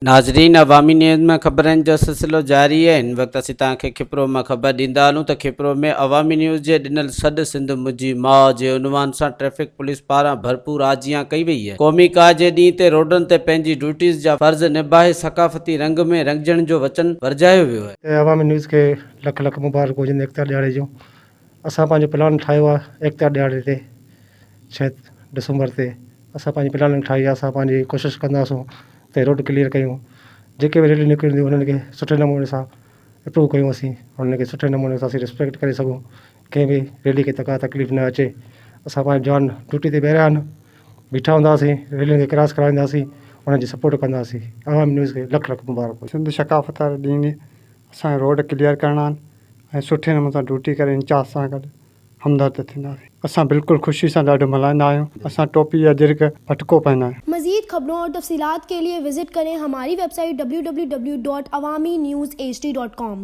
नाज़रीन, अवामी न्यूज़ में ख़बरनि जो सिलसिलो जारी है। इन वक्त असीं तव्हांखे कपरो में ख़बर ॾींदा हलूं त कपरो में अवामी न्यूज़ जे ॾिनल सॾ सिंध मुंहिंजी माउ जे عنوان सां ट्रैफिक पुलिस पारां भरपूर आजयां कई वई है। क़ौमी काज जे ॾींहं ते रोडनि ते पंहिंजी ड्यूटीज़ जा फ़र्ज़ निभाए सकाफ़ती रंग में रंगजण जो वचन वरजायो वियो है। अवामी न्यूज़ के लख लख मुबारक हुजनि एकता ॾियारे जूं। असां पंहिंजो प्लान ठाहियो आहे एकता ॾियारे ते 6 दिसंबर ते असां पंहिंजी प्लानिंग ठाही आहे। असां पंहिंजी कोशिशि कंदासूं त रोड क्लियर कयूं। जेके भी रैली निकिरंदियूं उन्हनि खे सुठे नमूने सां अप्रूव कयूं। असीं उन्हनि खे सुठे नमूने सां असीं रिस्पेक्ट करे सघूं। कंहिं बि रैली खे का तकलीफ़ न अचे। असां पंहिंजो जवान ड्यूटी ते ॿाहिरियां आहिनि, बीठा हूंदासीं, रैलियुनि खे क्रॉस कराईंदासीं, उन्हनि जी सपोर्ट कंदासीं। अवामी न्यूज़ खे लख लख मुबारक। सिंध सकाफ़त वारे ॾींहुं असांखे रोड क्लियर करणा आहिनि ऐं सुठे नमूने सां ड्यूटी करे इंचार्ज सां गॾु हमदर्द थींदासीं। असां बिल्कुलु ख़ुशी सां ॾाढो मल्हाईंदा आहियूं। असां टोपी या जिरग पटको पाईंदा आहियूं। मज़ीद खबरों और तफसीलात के लिए विजिट करें हमारी वेबसाइट www.awamiNewsHD.com।